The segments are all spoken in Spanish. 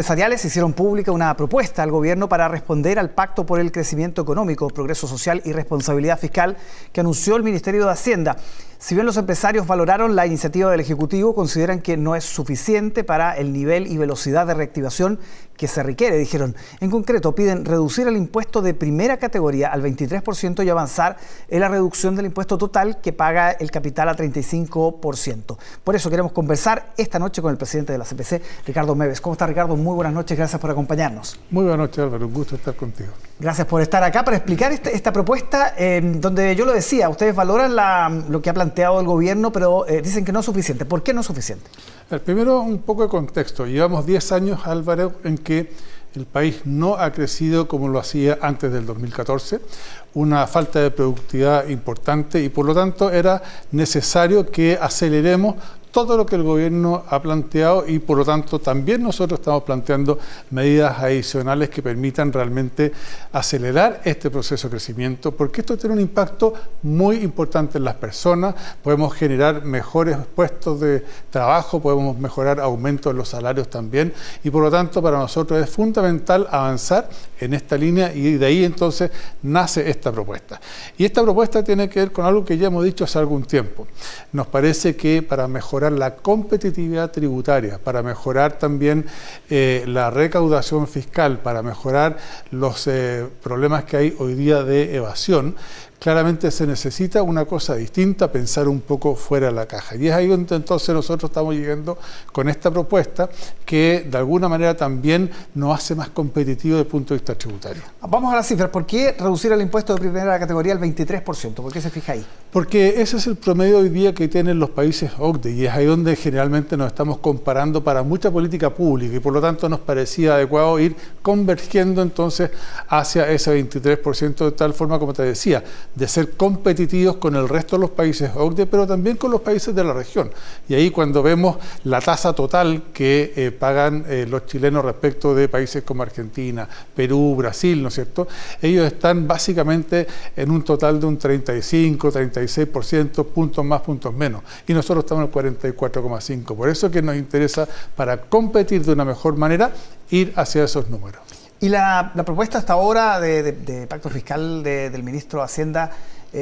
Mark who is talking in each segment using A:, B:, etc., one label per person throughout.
A: Empresariales hicieron pública una propuesta al gobierno para responder al Pacto por el Crecimiento Económico, Progreso Social y Responsabilidad Fiscal que anunció el Ministerio de Hacienda. Si bien los empresarios valoraron la iniciativa del Ejecutivo, consideran que no es suficiente para el nivel y velocidad de reactivación que se requiere, dijeron. En concreto, piden reducir el impuesto de primera categoría al 23% y avanzar en la reducción del impuesto total que paga el capital a 35%. Por eso queremos conversar esta noche con el presidente de la CPC, Ricardo Meves. ¿Cómo está, Ricardo? Muy buenas noches, gracias por acompañarnos.
B: Muy buenas noches, Álvaro, un gusto estar contigo.
A: Gracias por estar acá para explicar esta propuesta, donde yo lo decía, ustedes valoran lo que ha planteado el gobierno, pero dicen que no es suficiente. ¿Por qué no es suficiente?
B: Primero, un poco de contexto. Llevamos 10 años, Álvaro, en que el país no ha crecido como lo hacía antes del 2014, una falta de productividad importante y por lo tanto era necesario que aceleremos todo lo que el gobierno ha planteado y por lo tanto también nosotros estamos planteando medidas adicionales que permitan realmente acelerar este proceso de crecimiento, porque esto tiene un impacto muy importante en las personas. Podemos generar mejores puestos de trabajo, podemos mejorar aumentos en los salarios también y por lo tanto para nosotros es fundamental avanzar en esta línea y de ahí entonces nace esta propuesta. Y esta propuesta tiene que ver con algo que ya hemos dicho hace algún tiempo. Nos parece que para mejorar la competitividad tributaria, para mejorar también la recaudación fiscal, para mejorar los problemas que hay hoy día de evasión, claramente se necesita una cosa distinta, pensar un poco fuera de la caja. Y es ahí donde entonces nosotros estamos llegando con esta propuesta que de alguna manera también nos hace más competitivos desde el punto de vista tributario.
A: Vamos a las cifras. ¿Por qué reducir el impuesto de primera categoría al 23%? ¿Por qué se fija ahí?
B: Porque ese es el promedio hoy día que tienen los países OCDE y es ahí donde generalmente nos estamos comparando para mucha política pública y por lo tanto nos parecía adecuado ir convergiendo entonces hacia ese 23% de tal forma, como te decía, de ser competitivos con el resto de los países OCDE, pero también con los países de la región. Y ahí cuando vemos la tasa total que pagan los chilenos respecto de países como Argentina, Perú, Brasil, ¿no es cierto? Ellos están básicamente en un total de un 35-36%, puntos más, puntos menos. Y nosotros estamos en el 44,5%. Por eso que nos interesa, para competir de una mejor manera, ir hacia esos números.
A: Y la propuesta hasta ahora de pacto fiscal del ministro de Hacienda,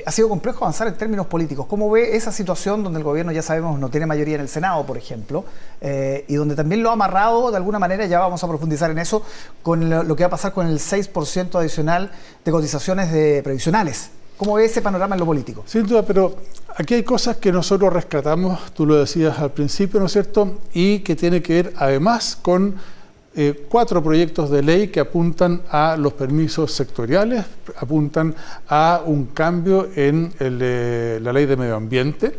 A: ha sido complejo avanzar en términos políticos. ¿Cómo ve esa situación donde el gobierno, ya sabemos, no tiene mayoría en el Senado, por ejemplo, y donde también lo ha amarrado de alguna manera, ya vamos a profundizar en eso, con lo que va a pasar con el 6% adicional de cotizaciones previsionales? ¿Cómo ve ese panorama en lo político?
B: Sin duda, pero aquí hay cosas que nosotros rescatamos, tú lo decías al principio, ¿no es cierto?, y que tiene que ver además con 4 proyectos de ley que apuntan a los permisos sectoriales, apuntan a un cambio en la ley de medio ambiente,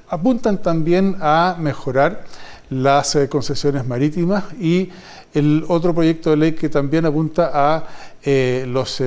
B: apuntan también a mejorar las concesiones marítimas y el otro proyecto de ley que también apunta a los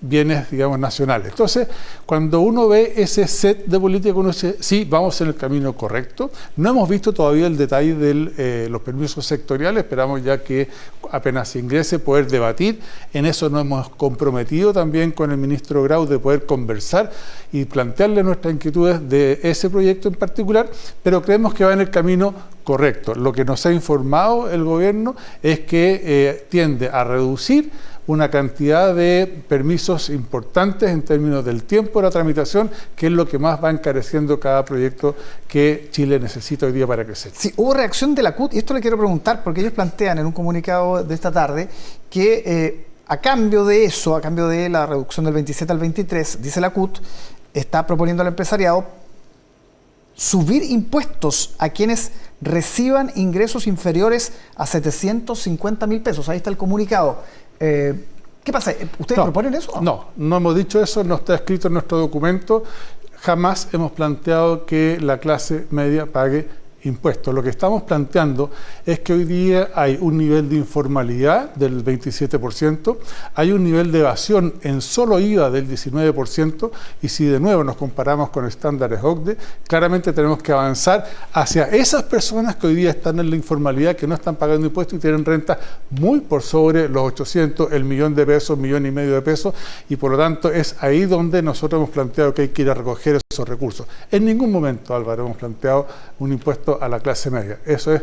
B: bienes, digamos, nacionales. Entonces, cuando uno ve ese set de política, uno dice, sí, vamos en el camino correcto. No hemos visto todavía el detalle de los permisos sectoriales, esperamos ya que apenas ingrese poder debatir. En eso nos hemos comprometido también con el ministro Grau de poder conversar y plantearle nuestras inquietudes de ese proyecto en particular, pero creemos que va en el camino correcto. Lo que nos ha informado el gobierno es que tiende a reducir una cantidad de permisos importantes en términos del tiempo de la tramitación, que es lo que más va encareciendo cada proyecto que Chile necesita hoy día para crecer.
A: Sí, hubo reacción de la CUT, y esto le quiero preguntar, porque ellos plantean en un comunicado de esta tarde que a cambio de eso, a cambio de la reducción del 27 al 23, dice la CUT, está proponiendo al empresariado subir impuestos a quienes reciban ingresos inferiores a 750.000 pesos. Ahí está el comunicado. ¿Qué pasa? ¿Ustedes proponen eso?
B: No hemos dicho eso, no está escrito en nuestro documento. Jamás hemos planteado que la clase media pague impuestos. Lo que estamos planteando es que hoy día hay un nivel de informalidad del 27%, hay un nivel de evasión en solo IVA del 19%, y si de nuevo nos comparamos con estándares OCDE, claramente tenemos que avanzar hacia esas personas que hoy día están en la informalidad, que no están pagando impuestos y tienen rentas muy por sobre los 800, el millón de pesos, millón y medio de pesos, y por lo tanto es ahí donde nosotros hemos planteado que hay que ir a recoger esos recursos. En ningún momento, Álvaro, hemos planteado un impuesto a la clase media. Eso es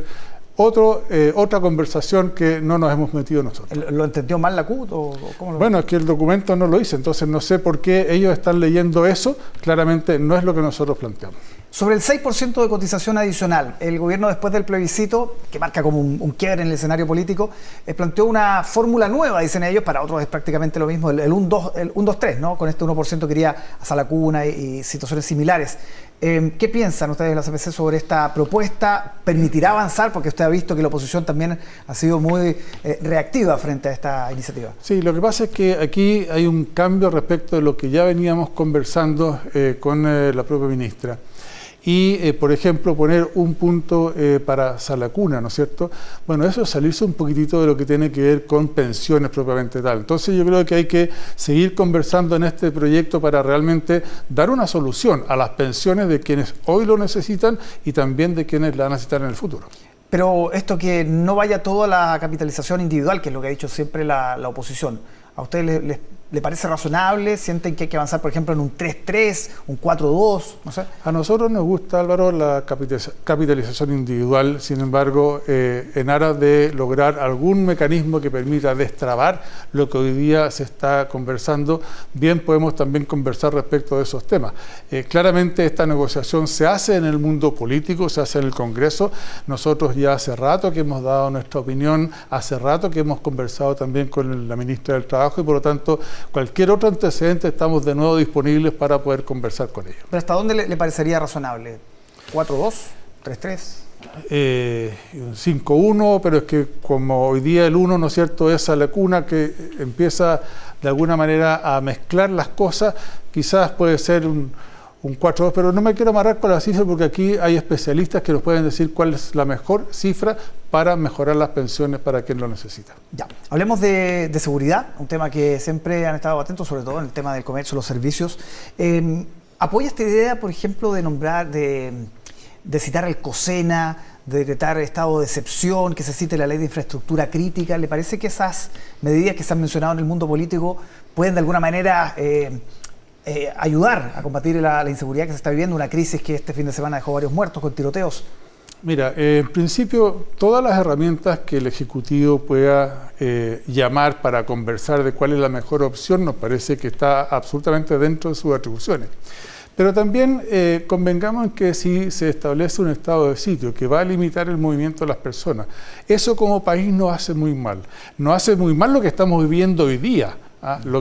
B: otra conversación que no nos hemos metido nosotros.
A: ¿Lo entendió mal la CUT o cómo lo...
B: Bueno, es que el documento no lo dice, entonces no sé por qué ellos están leyendo eso, claramente no es lo que nosotros planteamos.
A: Sobre el 6% de cotización adicional, el gobierno después del plebiscito, que marca como un quiebre en el escenario político, planteó una fórmula nueva, dicen ellos, para otros es prácticamente lo mismo, el 1-2-3, ¿no? Con este 1% que iría a la cuna y situaciones similares. ¿Qué piensan ustedes de la CPC sobre esta propuesta? ¿Permitirá avanzar? Porque usted ha visto que la oposición también ha sido muy reactiva frente a esta iniciativa.
B: Sí, lo que pasa es que aquí hay un cambio respecto de lo que ya veníamos conversando con la propia ministra. Y, por ejemplo, poner un punto para Salacuna, ¿no es cierto? Bueno, eso es salirse un poquitito de lo que tiene que ver con pensiones propiamente tal. Entonces yo creo que hay que seguir conversando en este proyecto para realmente dar una solución a las pensiones de quienes hoy lo necesitan y también de quienes la necesitan en el futuro.
A: Pero esto que no vaya toda la capitalización individual, que es lo que ha dicho siempre la oposición, ¿a ustedes le parece razonable? ¿Sienten que hay que avanzar, por ejemplo, en un 3-3, un 4-2? No sé.
B: A nosotros nos gusta, Álvaro, la capitalización individual, sin embargo, en aras de lograr algún mecanismo que permita destrabar lo que hoy día se está conversando, bien podemos también conversar respecto de esos temas. Claramente esta negociación se hace en el mundo político, se hace en el Congreso. Nosotros ya hace rato que hemos dado nuestra opinión, hace rato que hemos conversado también con la ministra del Trabajo y por lo tanto cualquier otro antecedente estamos de nuevo disponibles para poder conversar con ellos.
A: ¿Pero hasta dónde le parecería razonable? ¿4-2? ¿3-3?
B: 5-1, pero es que como hoy día el 1, ¿no es cierto?, es a la cuna que empieza de alguna manera a mezclar las cosas, quizás puede ser un 4-2, pero no me quiero amarrar con la cifra porque aquí hay especialistas que nos pueden decir cuál es la mejor cifra para mejorar las pensiones para quien lo necesita. Ya,
A: hablemos de seguridad, un tema que siempre han estado atentos, sobre todo en el tema del comercio, los servicios. ¿Apoya esta idea, por ejemplo, de nombrar, de citar al COSENA, de decretar estado de excepción, que se cite la ley de infraestructura crítica? ¿Le parece que esas medidas que se han mencionado en el mundo político pueden de alguna manera ayudar a combatir la inseguridad que se está viviendo, una crisis que este fin de semana dejó varios muertos con tiroteos?
B: Mira, en principio todas las herramientas que el Ejecutivo pueda llamar para conversar de cuál es la mejor opción nos parece que está absolutamente dentro de sus atribuciones. Pero también convengamos en que si se establece un estado de sitio que va a limitar el movimiento de las personas, eso como país nos hace muy mal. Nos hace muy mal lo que estamos viviendo hoy día.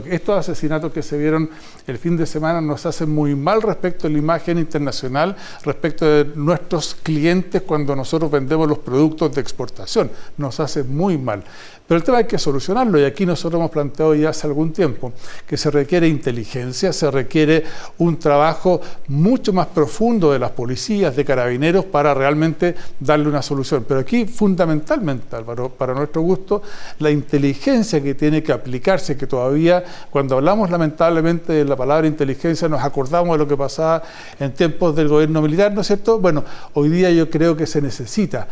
B: Estos asesinatos que se vieron el fin de semana nos hacen muy mal respecto a la imagen internacional, respecto de nuestros clientes cuando nosotros vendemos los productos de exportación. Nos hace muy mal. Pero el tema hay que solucionarlo y aquí nosotros hemos planteado ya hace algún tiempo que se requiere inteligencia, se requiere un trabajo mucho más profundo de las policías, de carabineros para realmente darle una solución. Pero aquí fundamentalmente, Álvaro, para nuestro gusto, la inteligencia que tiene que aplicarse, que todavía cuando hablamos lamentablemente de la palabra inteligencia nos acordamos de lo que pasaba en tiempos del gobierno militar, ¿no es cierto? Bueno, hoy día yo creo que se necesita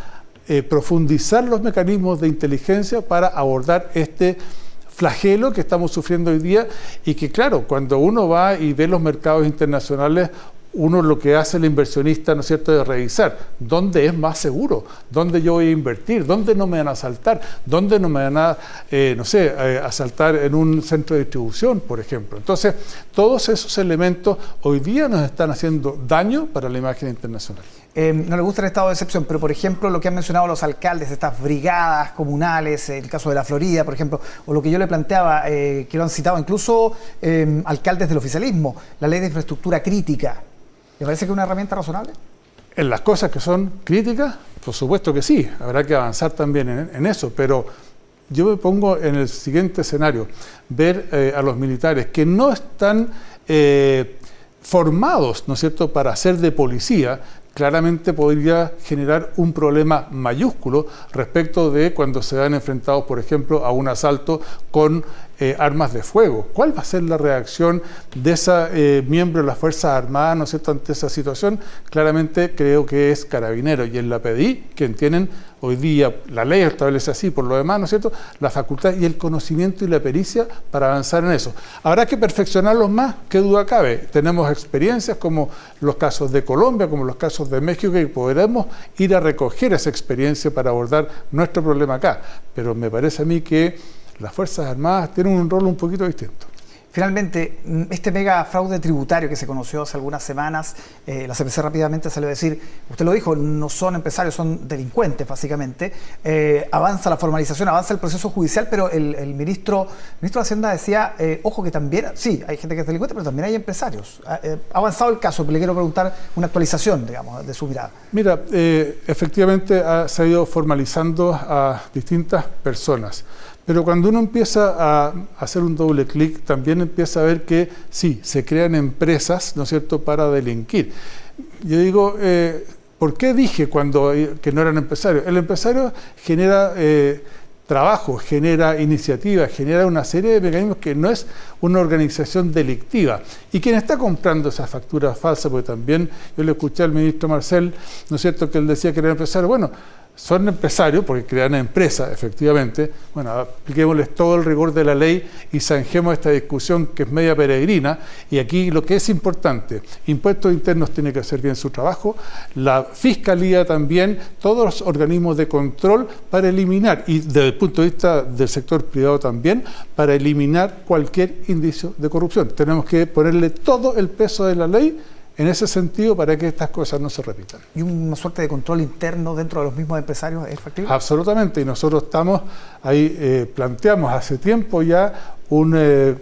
B: profundizar los mecanismos de inteligencia para abordar este flagelo que estamos sufriendo hoy día y que claro, cuando uno va y ve los mercados internacionales, uno lo que hace el inversionista, ¿no es cierto?, es revisar dónde es más seguro, dónde yo voy a invertir, dónde no me van a asaltar, dónde no me van a, asaltar en un centro de distribución, por ejemplo. Entonces, todos esos elementos hoy día nos están haciendo daño para la imagen internacional.
A: No le gusta el estado de excepción, pero por ejemplo lo que han mencionado los alcaldes, estas brigadas comunales, el caso de la Florida, por ejemplo, o lo que yo le planteaba, que lo han citado incluso alcaldes del oficialismo, la ley de infraestructura crítica. ¿Le parece que es una herramienta razonable?
B: En las cosas que son críticas, por supuesto que sí, habrá que avanzar también en eso, pero yo me pongo en el siguiente escenario, ver a los militares que no están formados, ¿no es cierto?, para ser de policía, claramente podría generar un problema mayúsculo respecto de cuando se van enfrentados, por ejemplo, a un asalto con armas de fuego. ¿Cuál va a ser la reacción de ese miembro de las Fuerzas Armadas, ¿no es cierto?, ante esa situación? Claramente creo que es Carabineros y en la PDI quien tienen hoy día la ley establece así, por lo demás, ¿no es cierto?, la facultad y el conocimiento y la pericia para avanzar en eso. Habrá que perfeccionarlos más, qué duda cabe. Tenemos experiencias como los casos de Colombia, como los casos de México, y podremos ir a recoger esa experiencia para abordar nuestro problema acá. Pero me parece a mí que las Fuerzas Armadas tienen un rol un poquito distinto.
A: Finalmente, este mega fraude tributario que se conoció hace algunas semanas, la CPC rápidamente salió a decir, usted lo dijo, no son empresarios, son delincuentes básicamente. Avanza la formalización, avanza el proceso judicial, pero el ministro de Hacienda decía, ojo que también, sí, hay gente que es delincuente, pero también hay empresarios. Ha avanzado el caso, pero le quiero preguntar una actualización, digamos, de su mirada.
B: Mira, efectivamente se ha ido formalizando a distintas personas. Pero cuando uno empieza a hacer un doble clic, también empieza a ver que sí, se crean empresas, ¿no es cierto?, para delinquir. Yo digo, ¿por qué dije que no eran empresarios? El empresario genera trabajo, genera iniciativa, genera una serie de mecanismos que no es una organización delictiva. Y quien está comprando esas facturas falsas, porque también yo le escuché al ministro Marcel, ¿no es cierto?, que él decía que eran empresarios. Bueno, son empresarios porque crean empresas, efectivamente. Bueno, apliquémosles todo el rigor de la ley y zanjemos esta discusión que es media peregrina. Y aquí lo que es importante, Impuestos Internos tiene que hacer bien su trabajo, la Fiscalía también, todos los organismos de control para eliminar, y desde el punto de vista del sector privado también, para eliminar cualquier indicio de corrupción. Tenemos que ponerle todo el peso de la ley en ese sentido para que estas cosas no se repitan.
A: ¿Y una suerte de control interno dentro de los mismos empresarios es factible?
B: Absolutamente, y nosotros estamos ahí, planteamos hace tiempo ya un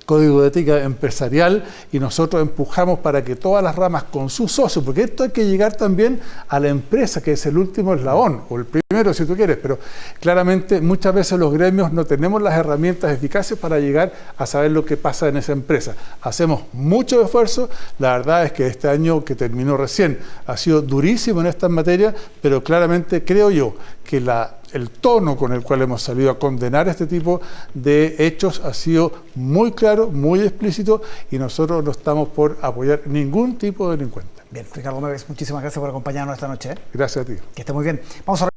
B: código de ética empresarial y nosotros empujamos para que todas las ramas con sus socios, porque esto hay que llegar también a la empresa, que es el último eslabón, o el primero si tú quieres, pero claramente muchas veces los gremios no tenemos las herramientas eficaces para llegar a saber lo que pasa en esa empresa. Hacemos mucho esfuerzo, la verdad es que este año que terminó recién ha sido durísimo en estas materias, pero claramente creo yo que el tono con el cual hemos salido a condenar este tipo de hechos ha sido muy claro, muy explícito, y nosotros no estamos por apoyar ningún tipo de delincuente.
A: Bien, Ricardo Meves, muchísimas gracias por acompañarnos esta noche.
B: Gracias a ti.
A: Que esté muy bien. Vamos a